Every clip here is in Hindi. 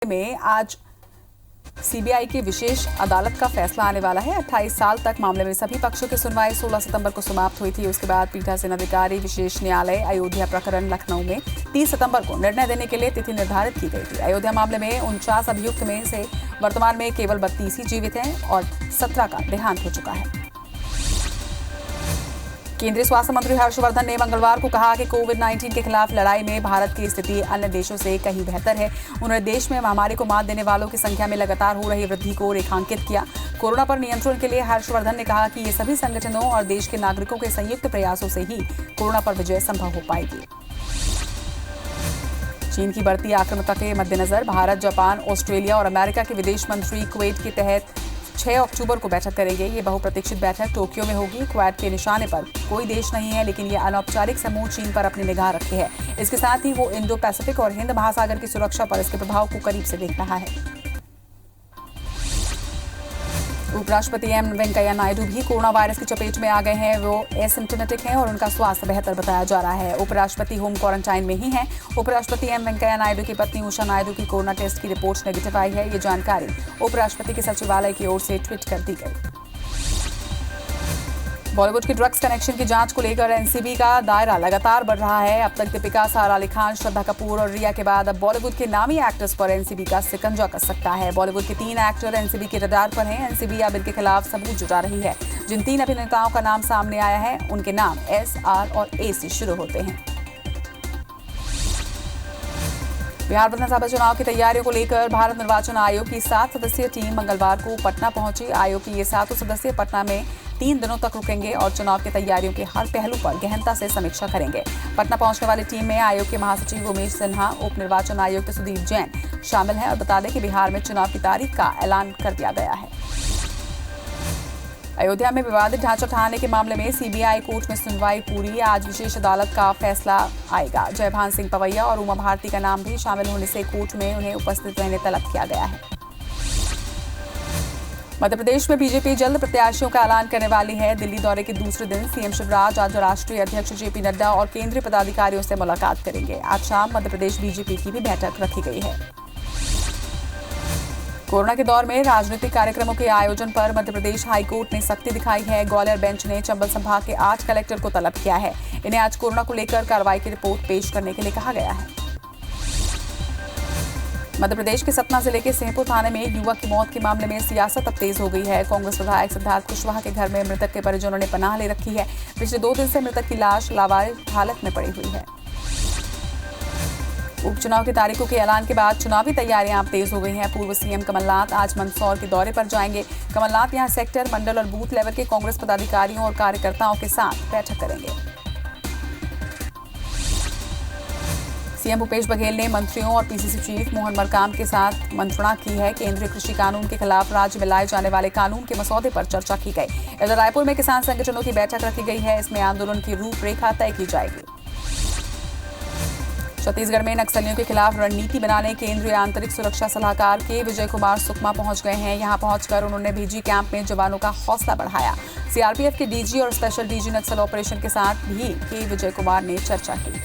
में आज सीबीआई की विशेष अदालत का फैसला आने वाला है। 28 साल तक मामले में सभी पक्षों की सुनवाई 16 सितंबर को समाप्त हुई थी। उसके बाद पीठासीन अधिकारी विशेष न्यायालय अयोध्या प्रकरण लखनऊ में 30 सितंबर को निर्णय देने के लिए तिथि निर्धारित की गई थी। अयोध्या मामले में 49 अभियुक्त में से वर्तमान में केवल 32 ही जीवित हैं और 17 का देहांत हो चुका है। केंद्रीय स्वास्थ्य मंत्री हर्षवर्धन ने मंगलवार को कहा कि कोविड-19 के खिलाफ लड़ाई में भारत की स्थिति अन्य देशों से कहीं बेहतर है। उन्होंने देश में महामारी को मात देने वालों की संख्या में लगातार हो रही वृद्धि को रेखांकित किया। कोरोना पर नियंत्रण के लिए हर्षवर्धन ने कहा कि ये सभी संगठनों और देश के नागरिकों के संयुक्त प्रयासों से ही कोरोना पर विजय संभव हो पाएगी। चीन की बढ़ती आक्रामकता के मद्देनजर भारत, जापान, ऑस्ट्रेलिया और अमेरिका के विदेश मंत्री कुवैत के तहत 6 अक्टूबर को बैठक करेंगे। ये बहुप्रतीक्षित बैठक टोक्यो में होगी। कुवैत के निशाने पर कोई देश नहीं है, लेकिन ये अनौपचारिक समूह चीन पर अपनी निगाह रखे है। इसके साथ ही वो इंडो पैसिफिक और हिंद महासागर की सुरक्षा पर इसके प्रभाव को करीब से देख रहा है। उपराष्ट्रपति एम वेंकैया नायडू भी कोरोना वायरस की चपेट में आ गए हैं। वो एसिम्प्टोमेटिक हैं और उनका स्वास्थ्य बेहतर बताया जा रहा है। उपराष्ट्रपति होम क्वारंटाइन में ही हैं। उपराष्ट्रपति एम वेंकैया नायडू की पत्नी उषा नायडू की कोरोना टेस्ट की रिपोर्ट नेगेटिव आई है। ये जानकारी उपराष्ट्रपति के सचिवालय की ओर से ट्वीट कर दी गई। बॉलीवुड की ड्रग्स कनेक्शन की जांच को लेकर एनसीबी का दायरा लगातार बढ़ रहा है। अब तक दीपिका, सारा अली खान, श्रद्धा कपूर और रिया के बाद अब बॉलीवुड के नामी एक्टर्स पर एनसीबी का शिकंजा कस सकता है। बॉलीवुड के 3 एक्टर एनसीबी के रडार पर हैं। एनसीबी अब इनके खिलाफ सबूत जुटा रही है। जिन 3 अभिनेताओं का नाम सामने आया है, उनके नाम एस, आर और ए से शुरू होते हैं। बिहार विधानसभा चुनाव की तैयारियों को लेकर भारत निर्वाचन आयोग की 7 सदस्यीय टीम मंगलवार को पटना पहुंची। आयोग की ये 7 सदस्य पटना में 3 दिनों तक रुकेंगे और चुनाव की तैयारियों के हर पहलू पर गहनता से समीक्षा करेंगे। पटना पहुंचने वाली टीम में आयोग के महासचिव उमेश सिन्हा, उप निर्वाचन आयुक्त सुदीप जैन शामिल हैं। और बता दें कि बिहार में चुनाव की तारीख का ऐलान कर दिया गया है। अयोध्या में विवादित ढांचा ढहाने के मामले में सीबीआई कोर्ट में सुनवाई पूरी। आज विशेष अदालत का फैसला आएगा। जयभान सिंह पवैया और उमा भारती का नाम भी शामिल होने से कोर्ट में उन्हें उपस्थित रहने तलब किया गया है। मध्य प्रदेश में बीजेपी जल्द प्रत्याशियों का ऐलान करने वाली है। दिल्ली दौरे के दूसरे दिन सीएम शिवराज आज राष्ट्रीय अध्यक्ष जेपी नड्डा और केंद्रीय पदाधिकारियों से मुलाकात करेंगे। आज शाम मध्य प्रदेश बीजेपी की भी बैठक रखी गई है। कोरोना के दौर में राजनीतिक कार्यक्रमों के आयोजन पर मध्य प्रदेश हाईकोर्ट ने सख्ती दिखाई है। ग्वालियर बेंच ने चंबल संभाग के 8 कलेक्टर को तलब किया है। इन्हें आज कोरोना को लेकर कार्रवाई की रिपोर्ट पेश करने के लिए कहा गया है। मध्य प्रदेश के सतना जिले के सिंहपुर थाने में युवक की मौत के मामले में सियासत अब तेज हो गई है। कांग्रेस विधायक सिद्धार्थ कुशवाहा के घर में मृतक के परिजनों ने पनाह ले रखी है। पिछले 2 दिन से मृतक की लाश लावारिस हालत में पड़ी हुई है। उपचुनाव की तारीखों के ऐलान के बाद चुनावी तैयारियां अब तेज हो गई हैं। पूर्व सीएम कमलनाथ आज मंदसौर के दौरे पर जाएंगे। कमलनाथ यहां सेक्टर, मंडल और बूथ लेवल के कांग्रेस पदाधिकारियों और कार्यकर्ताओं के साथ बैठक करेंगे। सीएम भूपेश बघेल ने मंत्रियों और पीसीसी चीफ मोहन मरकाम के साथ मंत्रणा की है। केंद्रीय कृषि कानून के खिलाफ राज्य में लाए जाने वाले कानून के मसौदे पर चर्चा की गई। इधर रायपुर में किसान संगठनों की बैठक रखी गई है। इसमें आंदोलन की रूपरेखा तय की जाएगी। छत्तीसगढ़ में नक्सलियों के खिलाफ रणनीति बनाने केंद्रीय आंतरिक सुरक्षा सलाहकार के विजय कुमार सुकमा पहुंच गए हैं। यहां पहुंचकर उन्होंने भेजी कैंप में जवानों का हौसला बढ़ाया। सीआरपीएफ के डीजी और स्पेशल डीजी नक्सल ऑपरेशन के साथ भी के विजय कुमार ने चर्चा की।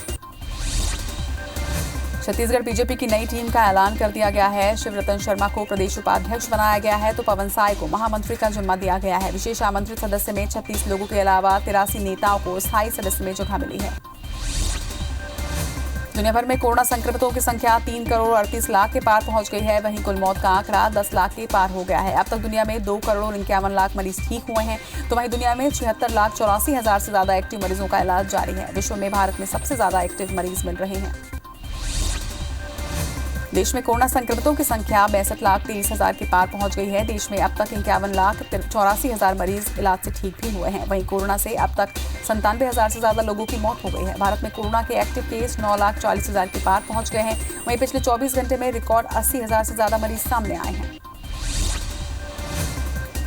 छत्तीसगढ़ बीजेपी की नई टीम का ऐलान कर दिया गया है। शिवरतन शर्मा को प्रदेश उपाध्यक्ष बनाया गया है तो पवन साय को महामंत्री का जिम्मा दिया गया है। विशेष आमंत्रित सदस्य में 36 लोगों के अलावा 83 नेताओं को स्थायी सदस्य में जगह मिली है। दुनिया भर में कोरोना संक्रमितों की संख्या 3 करोड़ 38 लाख के पार पहुंच गई है। वहीं कुल मौत का आंकड़ा 10 लाख के पार हो गया है। अब तक दुनिया में 2 करोड़ 51 लाख मरीज ठीक हुए हैं। तो वहीं दुनिया में 76 लाख 84 हजार से ज्यादा एक्टिव मरीजों का इलाज जारी है। विश्व में भारत में सबसे ज्यादा एक्टिव मरीज मिल रहे हैं। देश में कोरोना संक्रमितों की संख्या 62 लाख 23 हजार के पार पहुंच गई है। देश में अब तक 51 लाख 84 हजार मरीज इलाज से ठीक भी हुए हैं। वहीं कोरोना से अब तक 97 हजार से ज्यादा लोगों की मौत हो गई है। भारत में कोरोना के एक्टिव केस 9 लाख 40 हजार के पार पहुंच गए हैं। वहीं पिछले 24 घंटे में रिकॉर्ड 80 हजार से ज्यादा मरीज सामने आए हैं।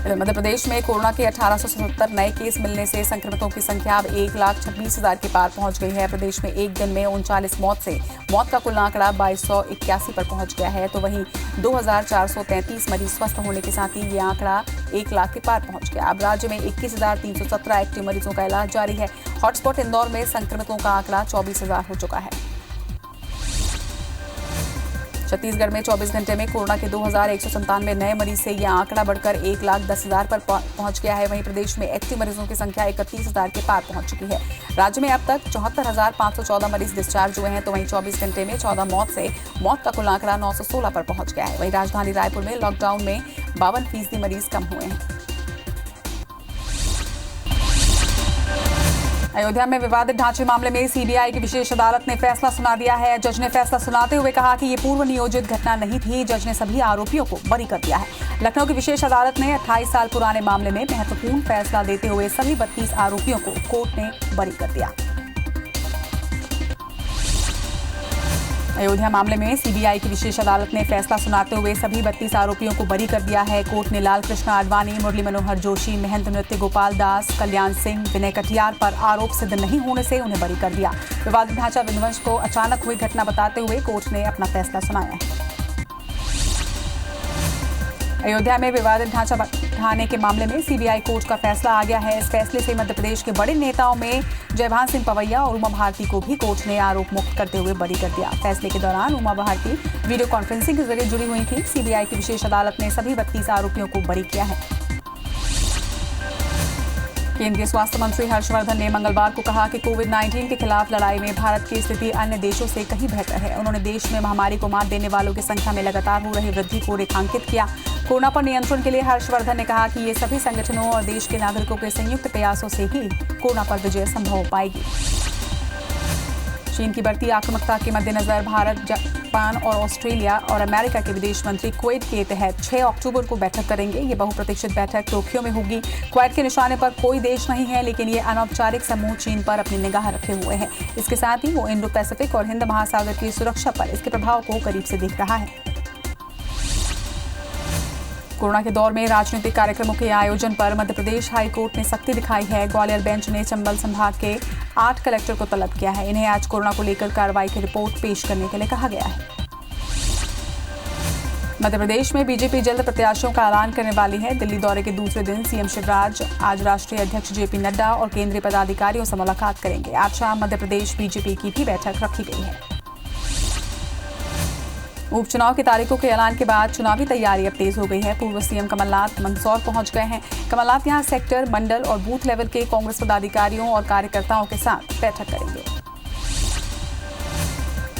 मध्य प्रदेश में कोरोना के 1877 नए केस मिलने से संक्रमितों की संख्या अब 1 लाख 26 हजार के पार पहुंच गई है। प्रदेश में एक दिन में 39 मौत का कुल आंकड़ा 2281 पर पहुंच गया है। तो वहीं 2433 मरीज स्वस्थ होने के साथ ही ये आंकड़ा 1 लाख के पार पहुंच गया। अब राज्य में 21,317 एक्टिव मरीजों का इलाज जारी है। हॉटस्पॉट इंदौर में संक्रमितों का आंकड़ा 24,000 हो चुका है। छत्तीसगढ़ में 24 घंटे में कोरोना के 2197 नए मरीज से यह आंकड़ा बढ़कर 1,10,000 पर पहुंच गया है। वहीं प्रदेश में एक्टिव मरीजों की संख्या 31,000 के पार पहुंच चुकी है। राज्य में अब तक 74,514 मरीज डिस्चार्ज हुए हैं, तो वहीं 24 घंटे में 14 मौत का कुल आंकड़ा 916 पर पहुंच गया है। वहीं राजधानी रायपुर में लॉकडाउन में 52% मरीज कम हुए हैं। अयोध्या में विवादित ढांचे मामले में सीबीआई की विशेष अदालत ने फैसला सुना दिया है। जज ने फैसला सुनाते हुए कहा कि ये पूर्व नियोजित घटना नहीं थी। जज ने सभी आरोपियों को बरी कर दिया है। लखनऊ की विशेष अदालत ने 28 साल पुराने मामले में महत्वपूर्ण फैसला देते हुए सभी 32 आरोपियों को कोर्ट ने बरी कर दिया। अयोध्या मामले में सीबीआई की विशेष अदालत ने फैसला सुनाते हुए सभी 32 आरोपियों को बरी कर दिया है। कोर्ट ने लाल कृष्ण आडवाणी, मुरली मनोहर जोशी, महेंद्र नृत्य गोपाल दास, कल्याण सिंह, विनय कटियार पर आरोप सिद्ध नहीं होने से उन्हें बरी कर दिया। विवादित ढांचा विध्वंस को अचानक हुई घटना बताते हुए कोर्ट ने अपना फैसला सुनाया है। अयोध्या में विवादित ढांचा ढाने के मामले में सीबीआई कोर्ट का फैसला आ गया है। इस फैसले से मध्य प्रदेश के बड़े नेताओं में जयभान सिंह पवैया और उमा भारती को भी कोर्ट ने आरोप मुक्त करते हुए बरी कर दिया। फैसले के दौरान उमा भारती वीडियो कॉन्फ्रेंसिंग के जरिए जुड़ी हुई थी। सीबीआई की विशेष अदालत ने सभी 32 आरोपियों को बरी किया है। केंद्रीय स्वास्थ्य मंत्री हर्षवर्धन ने मंगलवार को कहा कि कोविड-19 के खिलाफ लड़ाई में भारत की स्थिति अन्य देशों से कहीं बेहतर है। उन्होंने देश में महामारी को मात देने वालों की संख्या में लगातार हो रही वृद्धि को रेखांकित किया। कोरोना पर नियंत्रण के लिए हर्षवर्धन ने कहा कि ये सभी संगठनों और देश के नागरिकों के संयुक्त प्रयासों से ही कोरोना पर विजय संभव हो पाएगी। चीन की बढ़ती आक्रामकता के मद्देनजर भारत, जापान और ऑस्ट्रेलिया और अमेरिका के विदेश मंत्री क्वेत के तहत 6 अक्टूबर को बैठक करेंगे। ये बहुप्रतीक्षित बैठक टोक्यो में होगी। क्वेत के निशाने पर कोई देश नहीं है, लेकिन ये अनौपचारिक समूह चीन पर अपनी निगाह रखे हुए है। इसके साथ ही वो इंडो पैसिफिक और हिंद महासागर की सुरक्षा पर इसके प्रभाव को करीब से देख रहा है। कोरोना के दौर में राजनीतिक कार्यक्रमों के आयोजन पर मध्य प्रदेश हाईकोर्ट ने सख्ती दिखाई है। ग्वालियर बेंच ने चंबल संभाग के 8 कलेक्टर को तलब किया है। इन्हें आज कोरोना को लेकर कार्रवाई की रिपोर्ट पेश करने के लिए कहा गया है। मध्य प्रदेश में बीजेपी जल्द प्रत्याशियों का ऐलान करने वाली है। दिल्ली दौरे के दूसरे दिन सीएम शिवराज आज राष्ट्रीय अध्यक्ष जेपी नड्डा और केंद्रीय पदाधिकारियों से मुलाकात करेंगे। आज शाम मध्य प्रदेश बीजेपी की भी बैठक रखी गई है। उपचुनाव की तारीखों के ऐलान के बाद चुनावी तैयारी अब तेज हो गई है। पूर्व सीएम कमलनाथ मंदसौर पहुंच गए हैं। कमलनाथ यहां सेक्टर, मंडल और बूथ लेवल के कांग्रेस पदाधिकारियों और कार्यकर्ताओं के साथ बैठक करेंगे।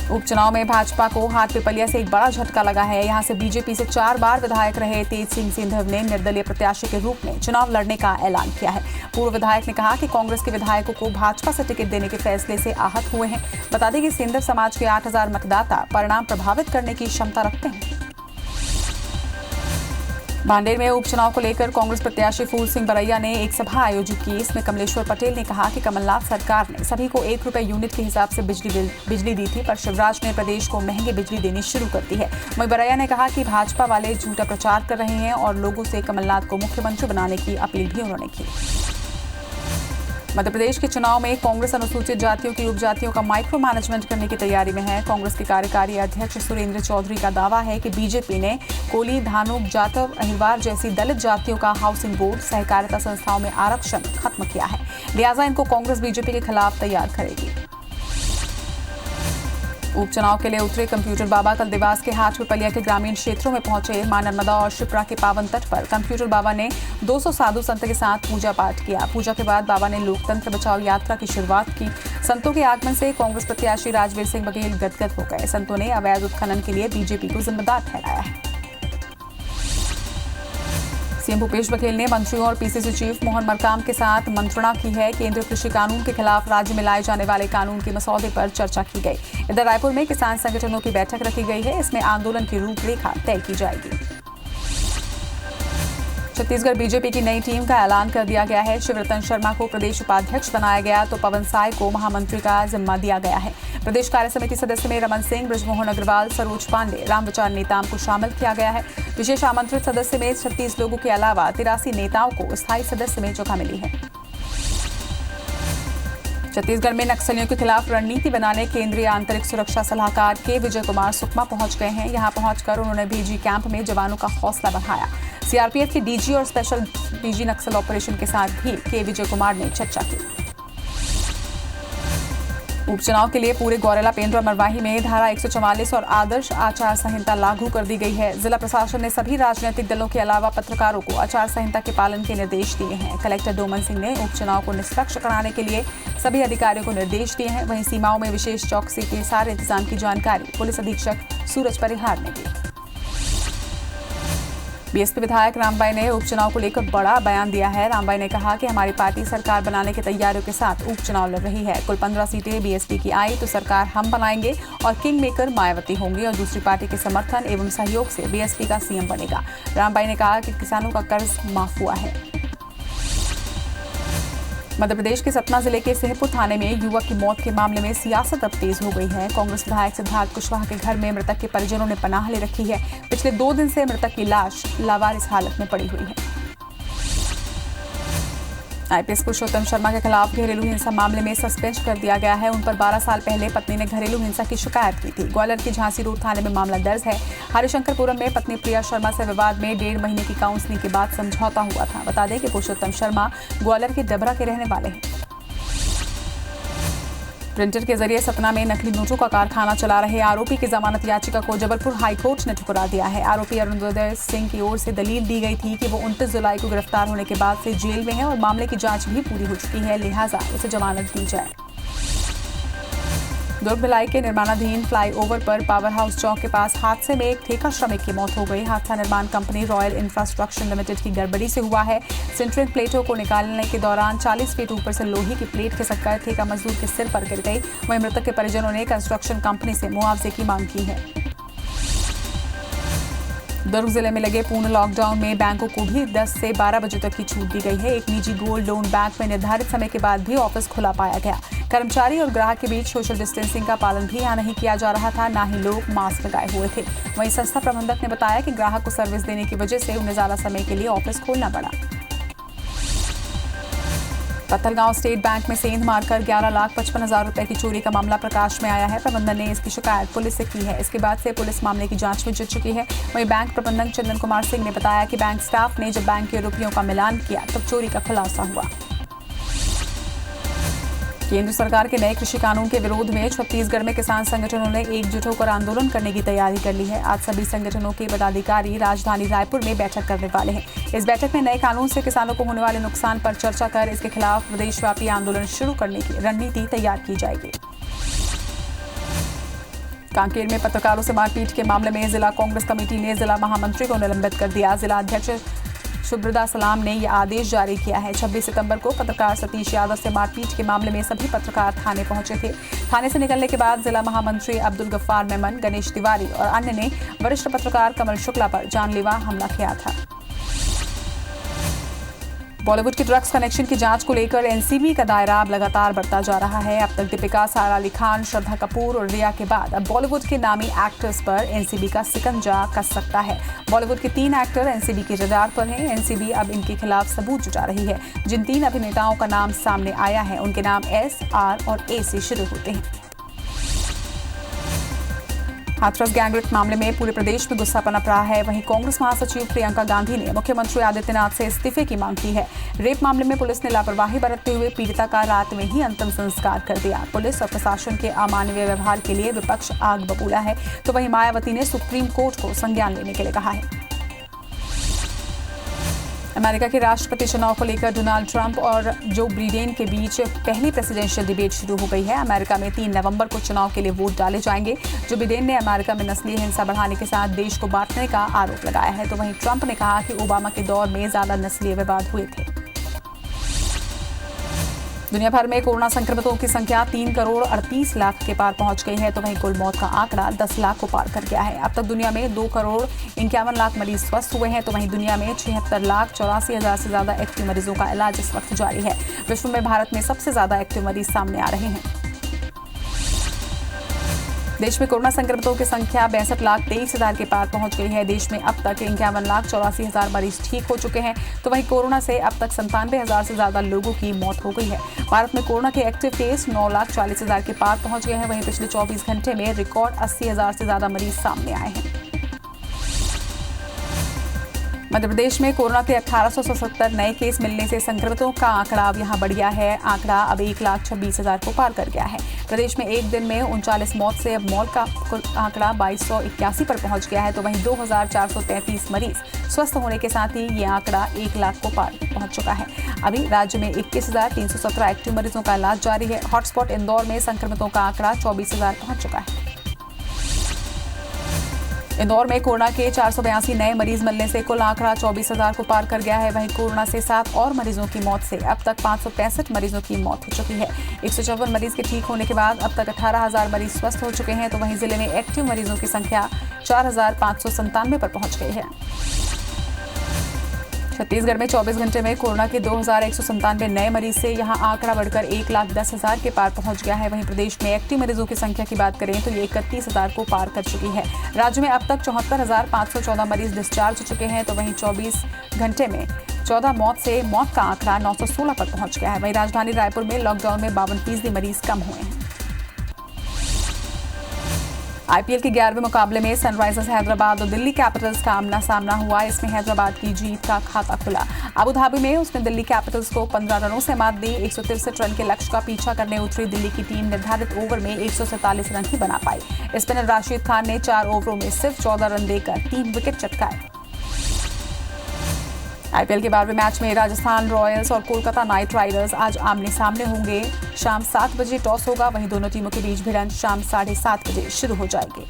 उपचुनाव में भाजपा को हाटपिपलिया से एक बड़ा झटका लगा है। यहां से बीजेपी से 4 बार विधायक रहे तेज सिंह सिंधव ने निर्दलीय प्रत्याशी के रूप में चुनाव लड़ने का ऐलान किया है। पूर्व विधायक ने कहा कि कांग्रेस के विधायकों को भाजपा से टिकट देने के फैसले से आहत हुए हैं। बता दें कि सिंधव समाज के 8,000 मतदाता परिणाम प्रभावित करने की क्षमता रखते हैं। भांडेर में उपचुनाव को लेकर कांग्रेस प्रत्याशी फूल सिंह बरैया ने एक सभा आयोजित की। इसमें कमलेश्वर पटेल ने कहा कि कमलनाथ सरकार ने सभी को 1 रुपए यूनिट के हिसाब से बिजली दी थी, पर शिवराज ने प्रदेश को महंगी बिजली देनी शुरू कर दी है। वहीं बरैया ने कहा कि भाजपा वाले झूठा प्रचार कर रहे हैं और लोगों से कमलनाथ को मुख्यमंत्री बनाने की अपील भी उन्होंने की। मध्य प्रदेश के चुनाव में कांग्रेस अनुसूचित जातियों की उपजातियों का माइक्रो मैनेजमेंट करने की तैयारी में है। कांग्रेस के कार्यकारी अध्यक्ष सुरेंद्र चौधरी का दावा है कि बीजेपी ने कोली, धानुक, जाटव, अहिरवार जैसी दलित जातियों का हाउसिंग बोर्ड, सहकारिता संस्थाओं में आरक्षण खत्म किया है। लिहाजा इनको कांग्रेस बीजेपी के खिलाफ तैयार करेगी। उपचुनाव के लिए उतरे कंप्यूटर बाबा कल देवास के हाटपिपलिया के ग्रामीण क्षेत्रों में पहुंचे। मां नर्मदा और शिप्रा के पावन तट पर कंप्यूटर बाबा ने 200 साधु संत के साथ पूजा पाठ किया। पूजा के बाद बाबा ने लोकतंत्र बचाओ यात्रा की शुरुआत की। संतों के आगमन से कांग्रेस प्रत्याशी राजवीर सिंह बघेल गदगद हो गए। संतों ने अवैध उत्खनन के लिए बीजेपी को जिम्मेदार ठहराया है। सीएम भूपेश बघेल ने मंत्रियों और पीसीसी चीफ मोहन मरकाम के साथ मंत्रणा की है। केंद्रीय कृषि कानून के खिलाफ राज्य में लाए जाने वाले कानून के मसौदे पर चर्चा की गई। इधर रायपुर में किसान संगठनों की बैठक रखी गई है। इसमें आंदोलन की रूपरेखा तय की जाएगी। छत्तीसगढ़ बीजेपी की नई टीम का ऐलान कर दिया गया है। शिवरतन शर्मा को प्रदेश उपाध्यक्ष बनाया गया तो पवन साय को महामंत्री का जिम्मा दिया गया है। प्रदेश कार्य समिति सदस्य में रमन सिंह, ब्रजमोहन अग्रवाल, सरोज पांडे, रामविचार नेताम को शामिल किया गया है। विशेष आमंत्रित सदस्य में 36 लोगों के अलावा 83 नेताओं को स्थायी सदस्य में जगह मिली है। छत्तीसगढ़ में नक्सलियों के खिलाफ रणनीति बनाने केंद्रीय आंतरिक सुरक्षा सलाहकार के विजय कुमार सुकमा पहुंच गए हैं। यहां पहुंचकर उन्होंने बीजी कैंप में जवानों का हौसला बढ़ाया। सीआरपीएफ के डीजी और स्पेशल डीजी नक्सल ऑपरेशन के साथ भी के विजय कुमार ने चर्चा की। उपचुनाव के लिए पूरे गौरेला पेंड्रा मरवाही में धारा 144 और आदर्श आचार संहिता लागू कर दी गई है। जिला प्रशासन ने सभी राजनीतिक दलों के अलावा पत्रकारों को आचार संहिता के पालन के निर्देश दिए हैं। कलेक्टर डोमन सिंह ने उपचुनाव को निष्पक्ष कराने के लिए सभी अधिकारियों को निर्देश दिए हैं। वहीं सीमाओं में विशेष चौकसी के सारे इंतजाम की जानकारी पुलिस अधीक्षक सूरज परिहार ने दी। बीएसपी विधायक रामबाई ने उपचुनाव को लेकर बड़ा बयान दिया है। रामबाई ने कहा कि हमारी पार्टी सरकार बनाने की तैयारियों के साथ उपचुनाव लड़ रही है। कुल 15 सीटें बीएसपी की आई तो सरकार हम बनाएंगे और किंग मेकर मायावती होंगी और दूसरी पार्टी के समर्थन एवं सहयोग से बीएसपी का सीएम बनेगा। रामबाई ने कहा कि किसानों का कर्ज माफ हुआ है। मध्य प्रदेश के सतना जिले के सिंहपुर थाने में युवक की मौत के मामले में सियासत अब तेज हो गई है। कांग्रेस विधायक सिद्धार्थ कुशवाहा के घर में मृतक के परिजनों ने पनाह ले रखी है। पिछले 2 दिन से मृतक की लाश लावारिस हालत में पड़ी हुई है। आईपीएस पुरुषोत्तम शर्मा के खिलाफ घरेलू हिंसा मामले में सस्पेंड कर दिया गया है। उन पर 12 साल पहले पत्नी ने घरेलू हिंसा की शिकायत की थी। ग्वालियर की झांसी रोड थाने में मामला दर्ज है। हरिशंकरपुरम में पत्नी प्रिया शर्मा से विवाद में 1.5 महीने की काउंसलिंग के बाद समझौता हुआ था। बता दें कि पुरुषोत्तम शर्मा ग्वालियर के डबरा के रहने वाले हैं। प्रिंटर के जरिए सतना में नकली नोटों का कारखाना चला रहे आरोपी की जमानत याचिका को जबलपुर हाईकोर्ट ने ठुकरा दिया है। आरोपी अरुणोदय सिंह की ओर से दलील दी गई थी कि वो 29 जुलाई को गिरफ्तार होने के बाद से जेल में है और मामले की जांच भी पूरी हो चुकी है, लिहाजा उसे जमानत दी जाए। दुर्ग भिलाई के निर्माणाधीन फ्लाईओवर पर पावर हाउस चौक के पास हादसे में एक ठेका श्रमिक की मौत हो गई। हादसा निर्माण कंपनी रॉयल इंफ्रास्ट्रक्चर लिमिटेड की गड़बड़ी से हुआ है। सेंट्रिंग प्लेटों को निकालने के दौरान 40 फीट ऊपर से लोहे की प्लेट खिसककर ठेका मजदूर के सिर पर गिर गई। वहीं मृतक के परिजनों ने कंस्ट्रक्शन कंपनी से मुआवजे की मांग की है। दुर्ग जिले में लगे पूर्ण लॉकडाउन में बैंकों को भी 10 से 12 बजे तक की छूट दी गई है। एक निजी गोल्ड लोन बैंक में निर्धारित समय के बाद भी ऑफिस खुला पाया गया। कर्मचारी और ग्राहक के बीच सोशल डिस्टेंसिंग का पालन भी यहाँ नहीं किया जा रहा था, ना ही लोग मास्क लगाए हुए थे। वहीं संस्था प्रबंधक ने बताया कि ग्राहक को सर्विस देने की वजह से उन्हें ज्यादा समय के लिए ऑफिस खोलना पड़ा। पत्थलगांव स्टेट बैंक में सेंध मारकर 11,55,000 रुपए की चोरी का मामला प्रकाश में आया है। प्रबंधन ने इसकी शिकायत पुलिस से की है। इसके बाद से पुलिस मामले की जांच में जुट चुकी है। वहीं बैंक प्रबंधक चंदन कुमार सिंह ने बताया कि बैंक स्टाफ ने जब बैंक के रुपयों का मिलान किया तब चोरी का खुलासा हुआ। केंद्र सरकार के नए कृषि कानून के विरोध में छत्तीसगढ़ में किसान संगठनों ने एकजुट होकर आंदोलन करने की तैयारी कर ली है। आज सभी संगठनों के पदाधिकारी राजधानी रायपुर में बैठक करने वाले हैं। इस बैठक में नए कानून से किसानों को होने वाले नुकसान पर चर्चा कर इसके खिलाफ प्रदेशव्यापी आंदोलन शुरू करने की रणनीति तैयार की जाएगी। कांकेर में पत्रकारों से मारपीट के मामले में जिला कांग्रेस कमेटी ने जिला महामंत्री को निलंबित कर दिया। जिला अध्यक्ष सुब्रदा सलाम ने यह आदेश जारी किया है। 26 सितंबर को पत्रकार सतीश यादव से मारपीट के मामले में सभी पत्रकार थाने पहुंचे थे। थाने से निकलने के बाद जिला महामंत्री अब्दुल गफ्फार मेमन, गणेश तिवारी और अन्य ने वरिष्ठ पत्रकार कमल शुक्ला पर जानलेवा हमला किया था। बॉलीवुड के ड्रग्स कनेक्शन की जांच को लेकर एनसीबी का दायरा अब लगातार बढ़ता जा रहा है। अब तक दीपिका, सारा अली खान, श्रद्धा कपूर और रिया के बाद अब बॉलीवुड के नामी एक्टर्स पर एनसीबी का सिकंजा कस सकता है। बॉलीवुड के 3 एक्टर एनसीबी के रडार पर हैं। एनसीबी अब इनके खिलाफ सबूत जुटा रही है। जिन 3 अभिनेताओं का नाम सामने आया है उनके नाम एस, आर और ए से शुरू होते हैं। हाथरस गैंगरेप मामले में पूरे प्रदेश में गुस्सा पनप रहा है। वहीं कांग्रेस महासचिव प्रियंका गांधी ने मुख्यमंत्री आदित्यनाथ से इस्तीफे की मांग की है। रेप मामले में पुलिस ने लापरवाही बरतते हुए पीड़िता का रात में ही अंतिम संस्कार कर दिया। पुलिस और प्रशासन के अमानवीय व्यवहार के लिए विपक्ष आग बबूला है, तो वहीं मायावती ने सुप्रीम कोर्ट को संज्ञान लेने के लिए कहा है। अमेरिका के राष्ट्रपति चुनाव को लेकर डोनाल्ड ट्रंप और जो बिडेन के बीच पहली प्रेसिडेंशियल डिबेट शुरू हो गई है। अमेरिका में 3 नवंबर को चुनाव के लिए वोट डाले जाएंगे। जो बिडेन ने अमेरिका में नस्लीय हिंसा बढ़ाने के साथ देश को बांटने का आरोप लगाया है, तो वहीं ट्रंप ने कहा कि ओबामा के दौर में ज्यादा नस्लीय विवाद हुए थे। दुनिया भर में कोरोना संक्रमितों की संख्या 3 करोड़ 38 लाख के पार पहुंच गई है, तो वहीं कुल मौत का आंकड़ा 10 लाख को पार कर गया है। अब तक दुनिया में 2 करोड़ 51 लाख मरीज स्वस्थ हुए हैं, तो वहीं दुनिया में 76 लाख 84 हजार से ज्यादा एक्टिव मरीजों का इलाज इस वक्त जारी है। विश्व में भारत में सबसे ज्यादा एक्टिव मरीज सामने आ रहे हैं। देश में कोरोना संक्रमितों की संख्या 62 लाख 23 हजार के पार पहुंच गई है। देश में अब तक 51 लाख 84 हजार मरीज ठीक हो चुके हैं, तो वहीं कोरोना से अब तक 97 हजार से ज्यादा लोगों की मौत हो गई है। भारत में कोरोना के एक्टिव केस 9 लाख 40 हजार के पार पहुंच गए हैं। वहीं पिछले 24 घंटे में रिकॉर्ड 80 हजार से ज्यादा मरीज सामने आए हैं। मध्य प्रदेश में कोरोना के 1877 नए केस मिलने से संक्रमितों का आंकड़ा अब यहां बढ़ गया है। आंकड़ा अब 1,26,000 को पार कर गया है। प्रदेश में एक दिन में 39 मौत से अब मौत का कुल आंकड़ा 2281 पर पहुंच गया है, तो वहीं 2,433 मरीज स्वस्थ होने के साथ ही ये आंकड़ा 1 लाख को पार पहुंच चुका है। अभी राज्य में 21,317 एक्टिव मरीजों का इलाज जारी है। हॉटस्पॉट इंदौर में संक्रमितों का आंकड़ा 24,000 पहुंच चुका है। इंदौर में कोरोना के 482 नए मरीज मिलने से कुल आंकड़ा 24,000 को पार कर गया है। वहीं कोरोना से 7 और मरीजों की मौत से अब तक 565 मरीजों की मौत हो चुकी है। 154 मरीज के ठीक होने के बाद अब तक 18,000 मरीज स्वस्थ हो चुके हैं, तो वहीं जिले में एक्टिव मरीजों की संख्या 4,597 पर पहुंच गई है। छत्तीसगढ़ में 24 घंटे में कोरोना के 2,197 नए मरीज से यहां आंकड़ा बढ़कर 1,10,000 के पार पहुंच गया है। वहीं प्रदेश में एक्टिव मरीजों की संख्या की बात करें तो ये 31,000 को पार कर चुकी है। राज्य में अब तक 74,514 मरीज डिस्चार्ज हो चुके हैं, तो वहीं 24 घंटे में 14 मौत से मौत का आंकड़ा 916 पर पहुंच गया है। वहीं राजधानी रायपुर में लॉकडाउन में 52% मरीज कम हुए हैं। आईपीएल के 11वें मुकाबले में सनराइजर्स हैदराबाद और दिल्ली कैपिटल्स का आमना सामना हुआ। इसमें हैदराबाद की जीत का खाता खुला। अबू धाबी में उसने दिल्ली कैपिटल्स को 15 रनों से मात दी। 163 रन के लक्ष्य का पीछा करने उतरी दिल्ली की टीम निर्धारित ओवर में 147 रन ही बना पाई। स्पिनर राशिद खान ने 4 ओवरों में सिर्फ 14 रन देकर 3 विकेट चटकाए। आईपीएल के 12वें मैच में राजस्थान रॉयल्स और कोलकाता नाइट राइडर्स आज आमने सामने होंगे। शाम 7 बजे टॉस होगा, वहीं दोनों टीमों के बीच भिड़ंत शाम 7:30 बजे शुरू हो जाएगी।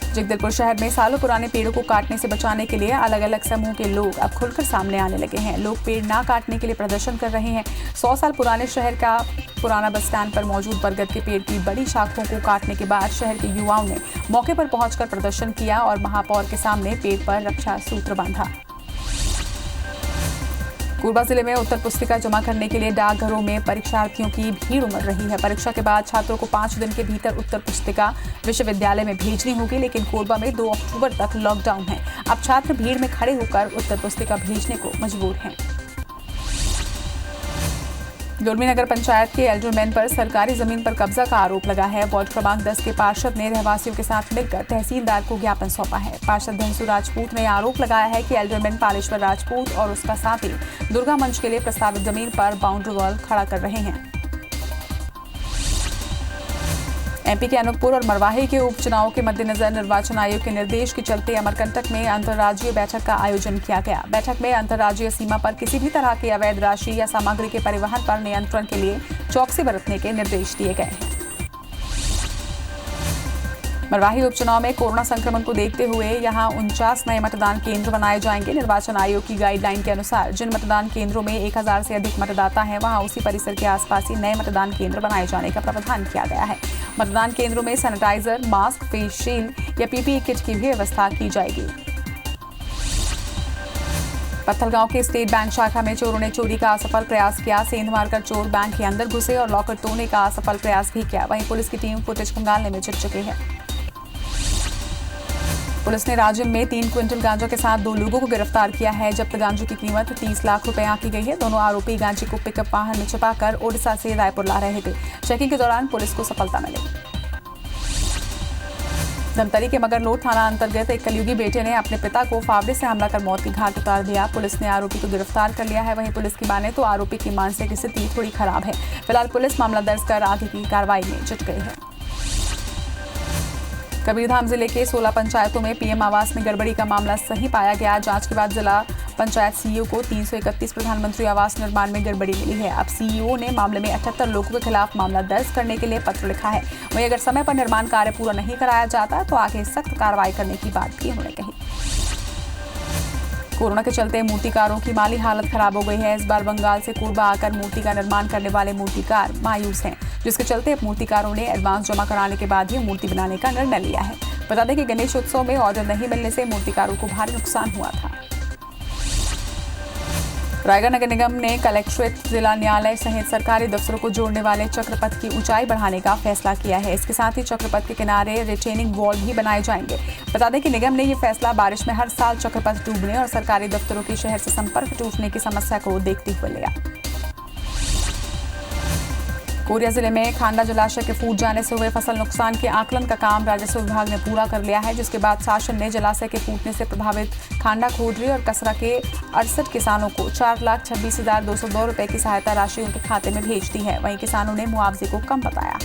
जगदलपुर शहर में सालों पुराने पेड़ों को काटने से बचाने के लिए अलग अलग समूह के लोग अब खुलकर सामने आने लगे हैं। लोग पेड़ ना काटने के लिए प्रदर्शन कर रहे हैं। 100 साल पुराने शहर का पुराना बस स्टैंड पर मौजूद बरगद के पेड़ की बड़ी शाखों को काटने के बाद शहर के युवाओं ने मौके पर पहुंचकर प्रदर्शन किया और महापौर के सामने पेड़ पर रक्षा सूत्र बांधा। कोरबा जिले में उत्तर पुस्तिका जमा करने के लिए डाकघरों में परीक्षार्थियों की भीड़ उमड़ रही है। परीक्षा के बाद छात्रों को 5 दिन के भीतर उत्तर पुस्तिका विश्वविद्यालय में भेजनी होगी, लेकिन कोरबा में 2 अक्टूबर तक लॉकडाउन है। अब छात्र भीड़ में खड़े होकर उत्तर पुस्तिका भेजने को मजबूर हैं। दुर्मी नगर पंचायत के एल्डरमैन पर सरकारी जमीन पर कब्जा का आरोप लगा है। वार्ड क्रमांक 10 के पार्षद ने रहवासियों के साथ मिलकर तहसीलदार को ज्ञापन सौंपा है। पार्षद धनसु राजपूत ने आरोप लगाया है कि एल्डरमैन पालेश्वर राजपूत और उसका साथी दुर्गा मंच के लिए प्रस्तावित जमीन पर बाउंड्री वॉल खड़ा कर रहे हैं। एमपी के अनूपपुर और मरवाही के उपचुनावों के मद्देनजर निर्वाचन आयोग के निर्देश के चलते अमरकंटक में अंतर्राज्यीय बैठक का आयोजन किया गया। बैठक में अंतर्राज्यीय सीमा पर किसी भी तरह की अवैध राशि या सामग्री के परिवहन पर नियंत्रण के लिए चौकसी बरतने के निर्देश दिए गए हैं। मरवाही उपचुनाव में कोरोना संक्रमण को देखते हुए यहां 49 नए मतदान केंद्र बनाए जाएंगे। निर्वाचन आयोग की गाइडलाइन के अनुसार जिन मतदान केंद्रों में 1000 से अधिक मतदाता हैं, वहां उसी परिसर के आसपास ही नए मतदान केंद्र बनाए जाने का प्रावधान किया गया है। मतदान केंद्रों में सैनिटाइजर, मास्क, फेस शील्ड या पीपीई किट की भी व्यवस्था की जाएगी। पत्थलगांव के स्टेट बैंक शाखा में चोरों ने चोरी का असफल प्रयास किया। सेंध मारकर चोर बैंक के अंदर घुसे और लॉकर तोड़ने का असफल प्रयास भी किया। वहीं पुलिस की टीम फुटेज खंगालने में जुट चुकी है। पुलिस ने राजिम में 3 क्विंटल गांजा के साथ 2 लोगों को गिरफ्तार किया है। जब्त गांजे की कीमत 30 लाख रुपए आंकी गई है। दोनों आरोपी गांजे को पिकअप वाहन में छिपाकर ओडिशा से रायपुर ला रहे थे। चेकिंग के दौरान पुलिस को सफलता मिली। धमतरी के मगरलोड थाना अंतर्गत एक कलयुगी बेटे ने अपने पिता को फावड़े से हमला कर मौत की घाट उतार दिया। पुलिस ने आरोपी को गिरफ्तार कर लिया है। वहीं पुलिस की माने तो आरोपी की मानसिक स्थिति थोड़ी खराब है। फिलहाल पुलिस मामला दर्ज कर आगे की कार्रवाई में जुट गई है। कबीरधाम जिले के 16 पंचायतों में पीएम आवास में गड़बड़ी का मामला सही पाया गया। जांच के बाद जिला पंचायत सीईओ को 331 प्रधानमंत्री आवास निर्माण में गड़बड़ी मिली है। अब सीईओ ने मामले में 78 लोगों के खिलाफ मामला दर्ज करने के लिए पत्र लिखा है। वहीं अगर समय पर निर्माण कार्य पूरा नहीं कराया जाता तो आगे सख्त कार्रवाई करने की बात भी उन्होंने कही। कोरोना के चलते मूर्तिकारों की माली हालत खराब हो गई है। इस बार बंगाल से कोरबा आकर मूर्ति का निर्माण करने वाले मूर्तिकार मायूस हैं, जिसके चलते मूर्तिकारों ने एडवांस जमा कराने के बाद ही मूर्ति बनाने का निर्णय लिया है। बता दें कि गणेश उत्सव में ऑर्डर नहीं मिलने से मूर्तिकारों को भारी नुकसान हुआ था। रायगढ़ नगर निगम ने कलेक्ट्रेट, जिला न्यायालय सहित सरकारी दफ्तरों को जोड़ने वाले चक्रपथ की ऊंचाई बढ़ाने का फैसला किया है। इसके साथ ही चक्रपथ के किनारे रिटेनिंग वॉल भी बनाए जाएंगे। बता दें कि निगम ने यह फैसला बारिश में हर साल चक्रपथ डूबने और सरकारी दफ्तरों की शहर से संपर्क टूटने की समस्या को देखते हुए लिया। कोरिया जिले में खांडा जलाशय के फूट जाने से हुए फसल नुकसान के आकलन का काम राजस्व विभाग ने पूरा कर लिया है, जिसके बाद शासन ने जलाशय के फूटने से प्रभावित खांडा, खोडरी और कसरा के 68 किसानों को 4,26,202 रुपए की सहायता राशि उनके खाते में भेज दी है। वहीं किसानों ने मुआवजे को कम बताया।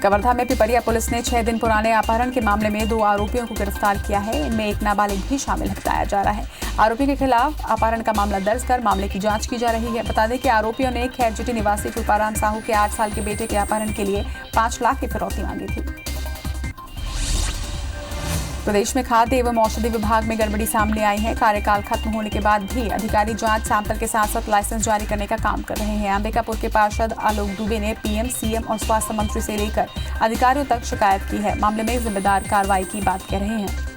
कवर्धा में पिपरिया पुलिस ने 6 दिन पुराने अपहरण के मामले में 2 आरोपियों को गिरफ्तार किया है। इनमें एक नाबालिग भी शामिल बताया जा रहा है। आरोपी के खिलाफ अपहरण का मामला दर्ज कर मामले की जांच की जा रही है। बता दें कि आरोपियों ने खैरजिटी निवासी कृपाराम साहू के 8 साल के बेटे के अपहरण के लिए 5 लाख की फिरौती मांगी थी। प्रदेश में खाद्य एवं औषधि विभाग में गड़बड़ी सामने आई है। कार्यकाल खत्म होने के बाद भी अधिकारी जांच सैंपल के साथ साथ लाइसेंस जारी करने का काम कर रहे हैं। अंबिकापुर के पार्षद आलोक दुबे ने पीएम, सीएम और स्वास्थ्य मंत्री से लेकर अधिकारियों तक शिकायत की है। मामले में जिम्मेदार कार्रवाई की बात कह रहे हैं।